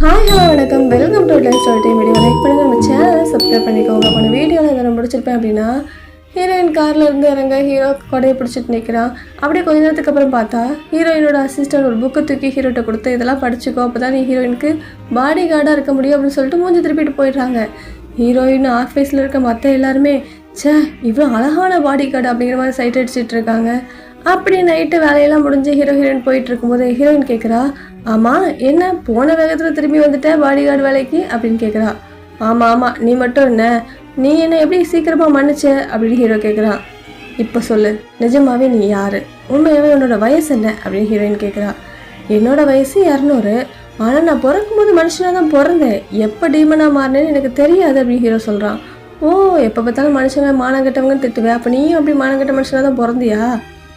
Hi hello வணக்கம், welcome to life story time. Video like பண்ணுங்க, நம்ம சேனலை சப்ஸ்கிரைப் பண்ணிக்கோங்க. போன வீடியோவில் இதை நான் முடிச்சிருப்பேன் அப்படின்னா, ஹீரோயின் காரில் இருந்து இறங்க ஹீரோ கொடையை பிடிச்சிட்டு நிற்கிறான். அப்படியே கொஞ்ச நேரத்துக்கு அப்புறம் பார்த்தா ஹீரோயினோட அசிஸ்டன்ட் ஒரு புக்கை தூக்கி ஹீரோட்ட கொடுத்து இதெல்லாம் படிச்சுக்கோ, அப்போ தான் நீ ஹீரோயினுக்கு பாடி கார்டாக இருக்க முடியும் அப்படின்னு சொல்லிட்டு மூஞ்சி திருப்பிட்டு போயிடுறாங்க. ஹீரோயின் ஆஃபீஸில் இருக்க மற்ற எல்லாருமே சே இவ்வளோ அழகான பாடி கார்டு அப்படிங்கிற மாதிரி சைட் அடிச்சிட்டு இருக்காங்க. அப்படி நைட்டு வேலையெல்லாம் முடிஞ்சு ஹீரோயின் போயிட்டு இருக்கும்போது ஹீரோயின் கேட்குறா, ஆமாம் என்ன போன வேகத்தில் திரும்பி வந்துட்ட பாடி கார்டு வேலைக்கு அப்படின்னு கேட்குறா. ஆமாம் நீ மட்டும் என்ன, நீ என்ன எப்படி சீக்கிரமாக மன்னிச்ச அப்படின்னு ஹீரோ கேட்குறான். இப்போ சொல்லு, நிஜமாவே நீ யார், உண்மையாகவே உன்னோட வயசு என்ன அப்படின்னு ஹீரோயின் கேட்குறா. என்னோட வயசு 200, ஆனால் நான் பிறக்கும்போது மனுஷனாக தான் பிறந்தேன், எப்போ டீமனாக மாறினேன்னு எனக்கு தெரியாது அப்படின்னு ஹீரோ சொல்கிறான். ஓ, எப்போ பார்த்தாலும் மனுஷங்க மானங்கட்டவங்கன்னு திட்டுவேன், அப்போ நீயும் அப்படி மானங்கட்ட மனுஷனாக தான் பிறந்தியா?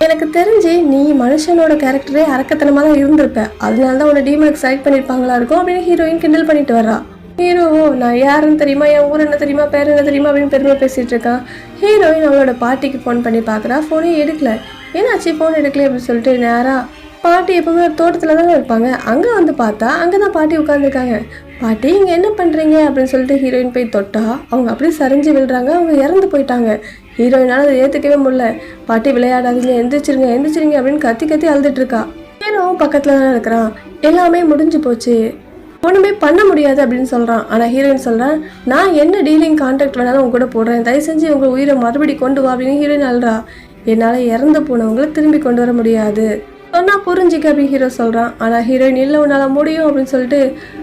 எனக்கு தெரிஞ்சு நீ மனுஷனோட கேரக்டரே அரக்கத்தனமாக தான் இருந்திருப்ப, அதனால தான் உன்னை டீமனுக்கு செலக்ட் பண்ணியிருப்பாங்களா இருக்கும் அப்படின்னு ஹீரோயின் கிண்டல் பண்ணிட்டு வரா. ஹீரோவோ நான் யாருன்னு தெரியுமா, என் ஊர் என்ன தெரியுமா, பேர் என்ன தெரியுமா அப்படின்னு பெருமை பேசிகிட்டு இருக்கான். ஹீரோயின் அவளோட பாட்டிக்கு ஃபோன் பண்ணி பார்க்குறா, ஃபோனே எடுக்கல. ஏன்னாச்சு ஃபோன் எடுக்கல அப்படின்னு சொல்லிட்டு நேராக பாட்டி எப்பவுமே ஒரு தோட்டத்தில் தானே இருப்பாங்க, அங்கே வந்து பார்த்தா அங்கே தான் பாட்டி உட்காந்துருக்காங்க. பாட்டி இங்கே என்ன பண்ணுறீங்க அப்படின்னு சொல்லிட்டு ஹீரோயின் போய் தொட்டா அவங்க அப்படியே சரிஞ்சு விழுறாங்க, அவங்க இறந்து போயிட்டாங்க. ஹீரோயினால் அதை ஏற்றுக்கவே முடியல. பாட்டி விளையாடாதீங்க, எந்திரிச்சிருங்க அப்படின்னு கத்தி கத்தி அழுதுட்டு இருக்கா. ஹீரோவும் பக்கத்தில் தானே இருக்கிறான். எல்லாமே முடிஞ்சு போச்சு, ஒன்றுமே பண்ண முடியாது அப்படின்னு சொல்கிறான். ஆனால் ஹீரோயின் சொல்கிறான், நான் என்ன டீலிங் கான்ட்ராக்ட் வேணாலும் உங்க கூட போடுறேன், தயவு செஞ்சு உங்கள் உயிரை மறுபடி கொண்டு வா அப்படின்னு ஹீரோயின் அழுறா. என்னால் இறந்து போனவங்களை திரும்பி கொண்டு வர முடியாது சொன்னா புரிஞ்சிக்க அப்படின்னு ஹீரோ சொல்கிறான். ஆனால் ஹீரோயின் இல்லை உன்னால் முடியும் அப்படின்னு சொல்லிட்டு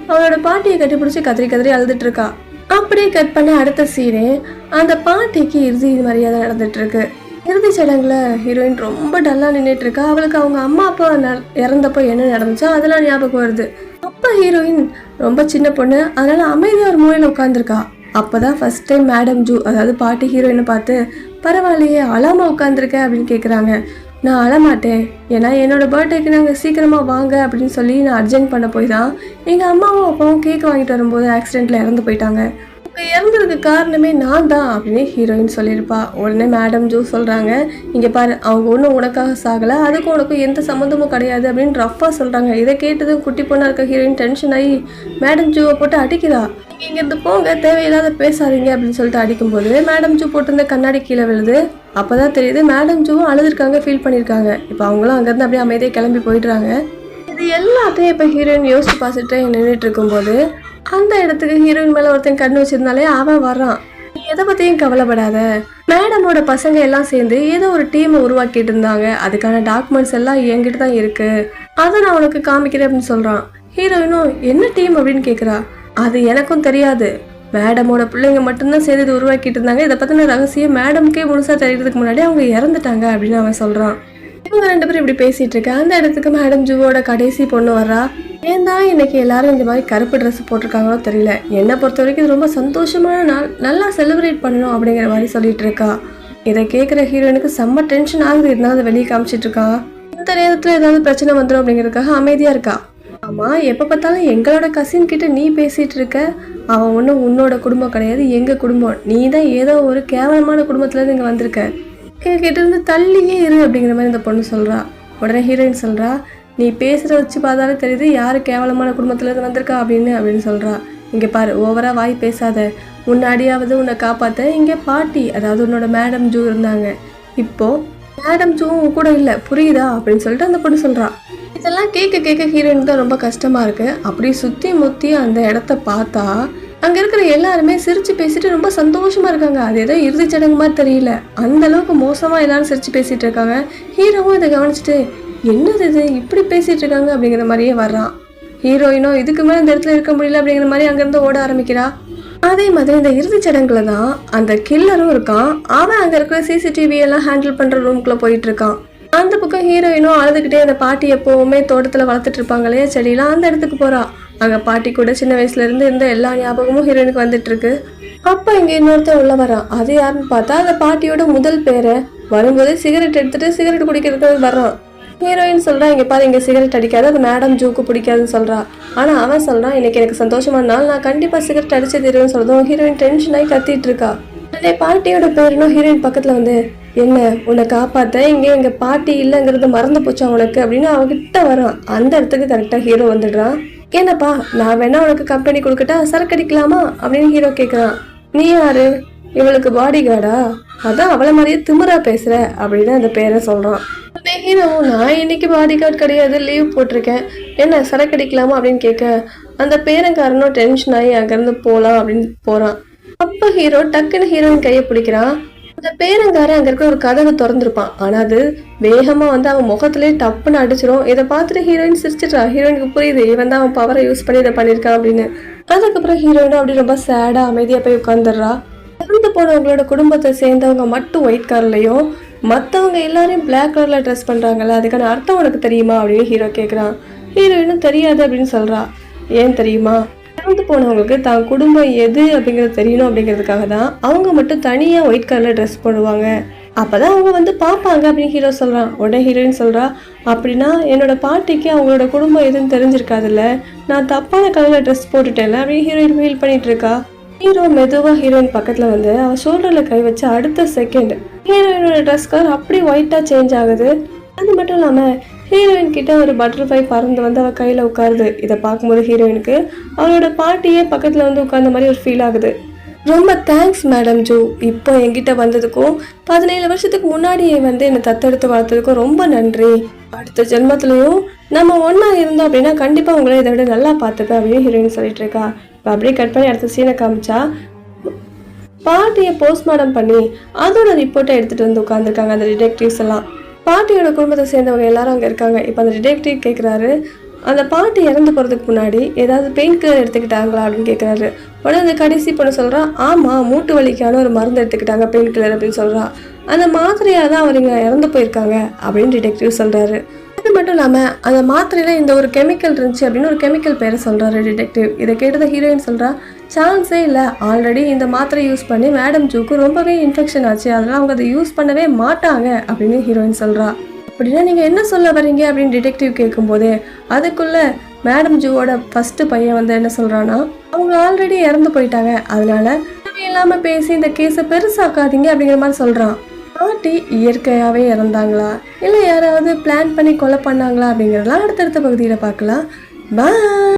அவளோட பாட்டியை கட்டிப்பிடிச்சி கதறி அழுதுட்டு இருக்கா. அப்படியே கட் பண்ண அடுத்த சீனே அந்த பாட்டிக்கு இறுதி மரியாதை நடந்துட்டு இருக்கு. இறுதி சடங்குல ஹீரோயின் ரொம்ப டல்லாக நின்றுட்டு இருக்கா. அவளுக்கு அவங்க அம்மா அப்பா இறந்தப்போ என்ன நடந்துச்சோ அதெல்லாம் ஞாபகம் வருது. அப்போ ஹீரோயின் ரொம்ப சின்ன பொண்ணு, அதனால அமைதியாக ஒரு மூலையில் உட்காந்துருக்கா. அப்போதான் ஃபர்ஸ்ட் டைம் மேடம் ஜூ அதாவது பாட்டி ஹீரோயினை பார்த்து பரவாயில்லையே அழாமல் உட்காந்துருக்க அப்படின்னு கேட்குறாங்க. நான் அழமாட்டேன், ஏன்னா என்னோட பர்த்டேக்கு நாங்கள் சீக்கிரமாக வாங்க அப்படின்னு சொல்லி நான் அர்ஜென்ட் பண்ண போய் தான் எங்கள் அம்மாவும் அப்பாவும் கேக் வாங்கிட்டு வரும்போது ஆக்சிடெண்ட்டில் இறந்து போயிட்டாங்க. இப்போ இறந்ததுக்கு காரணமே நான் தான் அப்படின்னு ஹீரோயின் சொல்லியிருப்பா. உடனே மேடம் ஜூ சொல்கிறாங்க, இங்கே பாரு அவங்க ஒன்றும் உனக்காக சாகலை, அதுக்கும் உனக்கும் எந்த சம்மந்தமும் கிடையாது அப்படின்னு ரஃபாக சொல்கிறாங்க. இதை கேட்டதும் குட்டி பொண்ணாக இருக்க ஹீரோயின் டென்ஷன் ஆகி மேடம் ஜூவை போட்டு அடிக்கிறா. இங்கேருந்து போங்க, தேவையில்லாத பேசாதீங்க அப்படின்னு சொல்லிட்டு அடிக்கும்போது மேடம் ஜூ போட்டிருந்த கண்ணாடி கீழே விழுது. அப்போதான் தெரியுது மேடம் ஜூவும் அழுதுருக்காங்க, ஃபீல் பண்ணியிருக்காங்க. இப்போ அவங்களும் அங்கேருந்து அப்படியே அமைதியாக கிளம்பி போயிடுறாங்க. இது எல்லாத்தையும் இப்போ ஹீரோயின் யோசிச்சு பார்த்துட்டு நின்றுட்டு இருக்கும்போது அந்த இடத்துக்கு ஹீரோயின் மேலே ஒருத்தன் கண்ணு வச்சிருந்தாலே அவன் வர்றான். நீ எதை பற்றியும் கவலைப்படாத, மேடமோட பசங்க எல்லாம் சேர்ந்து ஏதோ ஒரு டீமை உருவாக்கிட்டு இருந்தாங்க, அதுக்கான டாக்குமெண்ட்ஸ் எல்லாம் என்கிட்ட தான் இருக்கு, அதை நான் உனக்கு காமிக்கிறேன் அப்படின்னு சொல்கிறான். ஹீரோயினும் என்ன டீம் அப்படின்னு கேட்குறா. அது எனக்கும் தெரியாது, மேடமோட பிள்ளைங்க மட்டும்தான் சேர்ந்து இது உருவாக்கிட்டு இருந்தாங்க, இதை பற்றின ரகசியம் மேடம்கே முழுசாக தெரியறதுக்கு முன்னாடி அவங்க இறந்துட்டாங்க அப்படின்னு அவன் சொல்கிறான். இவங்க 2 பேரும் இப்படி பேசிகிட்டு இருக்க அந்த இடத்துக்கு மேடம் ஜூவோட கடைசி பொண்ணு வர்றா. ஏன் தான் இன்னைக்கு எல்லாரும் இந்த மாதிரி கருப்பு ட்ரெஸ் போட்டிருக்காங்களோ தெரியல, என்னை பொறுத்த வரைக்கும் இது ரொம்ப சந்தோஷமான நாள், நல்லா செலிப்ரேட் பண்ணணும் அப்படிங்கிற மாதிரி சொல்லிட்டு இருக்கா. இதை கேட்குற ஹீரோயினுக்கு செம்ம டென்ஷன் ஆகுது, இருந்தாலும் அதை வெளியே காமிச்சிட்டு இருக்கா. இந்த நேரத்தில் ஏதாவது பிரச்சனை வந்துடும் அப்படிங்கிறதுக்காக அமைதியாக இருக்கா. ஆமாம், எப்போ பார்த்தாலும் எங்களோட கசின் கிட்ட நீ பேசிகிட்டு இருக்க, அவன் ஒன்றும் உன்னோட குடும்பம் கிடையாது, எங்கள் குடும்பம், நீ தான் ஏதோ ஒரு கேவலமான குடும்பத்துலேருந்து இங்கே வந்திருக்க, எங்ககிட்ட இருந்து தள்ளியே இரு அப்படிங்கிற மாதிரி இந்த பொண்ணு சொல்கிறா. உடனே ஹீரோயின் சொல்கிறா, நீ பேசுகிற வச்சு பார்த்தாலே தெரியுது யார் கேவலமான குடும்பத்துலேருந்து வந்திருக்கா அப்படின்னு சொல்கிறா. இங்கே பாரு, ஓவராக வாய் பேசாத, முன்னாடியாவது உன்னை காப்பாற்ற இங்கே பாட்டி அதாவது உன்னோட மேடம் ஜூ இருந்தாங்க, இப்போது மேடம் ஜூவும் கூட இல்லை, புரியுதா அப்படின்னு சொல்லிட்டு அந்த பொண்ணு சொல்கிறா. இதெல்லாம் கேட்க ஹீரோயின் தான் ரொம்ப கஷ்டமாக இருக்குது. அப்படி சுற்றி முற்றி அந்த இடத்த பார்த்தா அங்கே இருக்கிற எல்லாருமே சிரித்து பேசிட்டு ரொம்ப சந்தோஷமாக இருக்காங்க. அது ஏதோ இறுதி சடங்கு மாதிரி தெரியல, அந்த அளவுக்கு மோசமாக எல்லாரும் சிரித்து பேசிகிட்டு இருக்காங்க. ஹீரோவும் இதை கவனிச்சுட்டு என்னது இது இப்படி பேசிகிட்டு இருக்காங்க அப்படிங்கிற மாதிரியே வர்றான். ஹீரோயினோ இதுக்கு மேலே இந்த இடத்துல இருக்க முடியல அப்படிங்கிற மாதிரி அங்கேருந்து ஓட ஆரம்பிக்கிறா. அதே மாதிரி இந்த இறுதி சடங்குல தான் அந்த கில்லரும் இருக்கான். அவன் அங்கே இருக்கிற சிசிடிவி எல்லாம் ஹேண்டில் பண்ணுற ரூம்குள்ளே போயிட்டு இருக்கான். அந்த பக்கம் ஹீரோயினும் அழுதுகிட்டே அந்த பாட்டி எப்போவுமே தோட்டத்தில் வளர்த்துட்டு இருப்பாங்களே செடியெல்லாம், அந்த இடத்துக்கு போகிறா. அங்கே பாட்டி கூட சின்ன வயசுலேருந்து இருந்த எல்லா ஞாபகமும் ஹீரோயினுக்கு வந்துட்டு இருக்கு. அப்போ இங்கே இன்னொருத்தர் உள்ள வரான். அது யாருன்னு பார்த்தா அந்த பாட்டியோட முதல் பேரை வரும்போதே சிகரெட் எடுத்துட்டு சிகரெட் குடிக்கிறதுக்கு வர்றான். ஹீரோயின் சொல்கிறா, இங்கே பாரு இங்கே சிகரெட் அடிக்காது, அது மேடம் ஜூக்கு பிடிக்காதுன்னு சொல்கிறா. ஆனால் அவன் சொல்கிறான், இன்னைக்கு எனக்கு சந்தோஷமான நாள், நான் கண்டிப்பாக சிகரெட் அடிச்சு தருவேன்னு சொல்கிறதும் ஹீரோயின் டென்ஷன் ஆகி கத்திட்டு இருக்கா. உடனே பாட்டியோட பேருனும் ஹீரோயின் பக்கத்தில் வந்து என்ன உன்னை காப்பாற்ற இங்கே எங்கள் பாட்டி இல்லைங்கிறது மறந்து போச்சா உனக்கு அப்படின்னு அவகிட்ட வரான். அந்த இடத்துக்கு கரெக்டாக ஹீரோ வந்துடுறான். என்னப்பா நான் வேணா உனக்கு கம்பெனி கொடுக்கட்டா, சரக்கு அடிக்கலாமா அப்படின்னு ஹீரோ கேட்குறான். நீ யாரு? இவளுக்கு பாடி கார்டா? அதான் அவளை மாதிரியே திமிரா பேசுற அப்படின்னு அந்த பேரை சொல்றான். ஹீரோ, நான் இன்னைக்கு பாடி கார்டு கிடையாது, லீவ் போட்டிருக்கேன், என்ன சரக்கு அடிக்கலாமா அப்படின்னு கேட்க அந்த பேரங்காரனும் டென்ஷன் ஆகி அங்கேருந்து போகலாம் அப்படின்னு போறான். அப்போ ஹீரோ டக்குன்னு ஹீரோயின் கையை பிடிக்கிறான். அந்த பேரங்காரன் அங்க இருக்க ஒரு கதவை திறந்துருப்பான். ஆனா அது வேகமா வந்து அவன் முகத்திலே டப்புன்னு அடிச்சிடும். இதை பார்த்துட்டு ஹீரோயின் சிரிச்சிட்டா. ஹீரோயினுக்கு புரியுது இவன் தான் அவன் பவரை யூஸ் பண்ணி இதை பண்ணியிருக்கான் அப்படின்னு. அதுக்கப்புறம் ஹீரோயினும் அப்படி ரொம்ப சேடா அமைதியா போய் உட்காந்துடுறா. இறந்து போனவங்களோட குடும்பத்தை சேர்ந்தவங்க மட்டும் ஒயிட் கலர்லயும் மற்றவங்க எல்லாரையும் பிளாக் கலர்ல ட்ரெஸ் பண்றாங்கல்ல, அதுக்கான அர்த்தம் உனக்கு தெரியுமா அப்படின்னு ஹீரோ கேட்குறான். ஹீரோயினும் தெரியாது அப்படின்னு சொல்றா. ஏன் தெரியுமா? இறந்து போனவங்களுக்கு தான் குடும்பம் எது அப்படிங்கிறது தெரியணும் அப்படிங்கிறதுக்காக தான் அவங்க மட்டும் தனியா ஒயிட் கலர்ல ட்ரெஸ் போடுவாங்க. அப்பதான் அவங்க வந்து பார்ப்பாங்க அப்படின்னு ஹீரோ சொல்றான். உடனே ஹீரோயின் சொல்றா, அப்படின்னா என்னோட பாட்டிக்கு அவங்களோட குடும்பம் எதுன்னு தெரிஞ்சிருக்காதுல்ல, நான் தப்பான கலர்ல ட்ரெஸ் போட்டுட்டேன்ல அப்படின்னு ஹீரோயின் ஃபீல் பண்ணிட்டு இருக்கா. ஹீரோ மெதுவா ஹீரோயின் பக்கத்துல வந்து அவ ஷோல்டர்ல கை வச்சு அடுத்த செகண்ட் ஹீரோயினோட ட்ரெஸ் கலர் அப்படி ஒயிட்டா சேஞ்ச் ஆகுது. அது மட்டும் இல்லாம ஹீரோயின் கிட்ட ஒரு பட்டர்ஃப்ளை பறந்து வந்து அவள் கையில் உட்காருது. இதை பார்க்கும்போது ஹீரோயினுக்கு அவளோட பாட்டியே பக்கத்தில் வந்து உட்கார்ந்த மாதிரி ஒரு ஃபீல் ஆகுது. ரொம்ப தேங்க்ஸ் மேடம் ஜூ, இப்போ என்கிட்ட வந்ததுக்கும் 17 வருஷத்துக்கு முன்னாடியே வந்து என்னை தத்தெடுத்து வளர்த்ததுக்கும் ரொம்ப நன்றி. அடுத்த ஜென்மத்திலையும் நம்ம ஒன்றா இருந்தோம் அப்படின்னா கண்டிப்பாக உங்களை இதை விட நல்லா பார்த்துப்பேன் அப்படின்னு ஹீரோயின் சொல்லிட்டு இருக்கா. இப்போ அப்படியே கட் பண்ணி அடுத்த சீனை காமிச்சா பாட்டியை போஸ்ட்மார்ட்டம் பண்ணி அதோட ரிப்போர்ட்டை எடுத்துகிட்டு வந்து உட்காந்துருக்காங்க அந்த டிடெக்டிவ்ஸ் எல்லாம். பாட்டியோட குடும்பத்தை சேர்ந்தவங்க எல்லாரும் அங்கே இருக்காங்க. இப்போ அந்த டிடெக்டிவ் கேட்குறாரு, அந்த பாட்டி இறந்து போகிறதுக்கு முன்னாடி ஏதாவது பெயின் கில்லர் எடுத்துக்கிட்டாங்களா அப்படின்னு கேட்குறாரு. உடனே அந்த கடைசி பொண்ணு சொல்கிறான், ஆமாம் மூட்டு வலிக்கான ஒரு மருந்து எடுத்துக்கிட்டாங்க பெயின் கில்லர் அப்படின்னு சொல்கிறான். அந்த மாத்திரையாக தான் அவருங்க இறந்து போயிருக்காங்க அப்படின்னு டிடெக்டிவ் சொல்கிறாரு. அது மட்டும் இல்லாமல் அந்த மாத்திரையில இந்த ஒரு கெமிக்கல் இருந்துச்சு அப்படின்னு ஒரு கெமிக்கல் பேரை சொல்கிறாரு டிடெக்டிவ். இதை கேட்டதை ஹீரோயின் சொல்கிறா, சான்ஸே இல்லை, ஆல்ரெடி இந்த மாத்திரை யூஸ் பண்ணி மேடம் ஜூக்கு ரொம்பவே இன்ஃபெக்ஷன் ஆச்சு, அதெல்லாம் அவங்க அதை யூஸ் பண்ணவே மாட்டாங்க அப்படின்னு ஹீரோயின் சொல்கிறா. அப்படின்னா நீங்கள் என்ன சொல்ல வரீங்க அப்படின்னு டிடெக்டிவ் கேட்கும்போது அதுக்குள்ளே மேடம் ஜூவோட ஃபஸ்ட்டு பையன் வந்து என்ன சொல்கிறான்னா, அவங்க ஆல்ரெடி இறந்து போயிட்டாங்க, அதனால இல்லாமல் பேசி இந்த கேஸை பெருசாக்காதீங்க அப்படிங்கிற மாதிரி சொல்கிறான். பாட்டி இயற்கையாகவே இறந்தாங்களா இல்லை யாராவது பிளான் பண்ணி கொலை பண்ணாங்களா அப்படிங்கிறதெல்லாம் அடுத்தடுத்த பகுதியில் பார்க்கலாம். பாய்.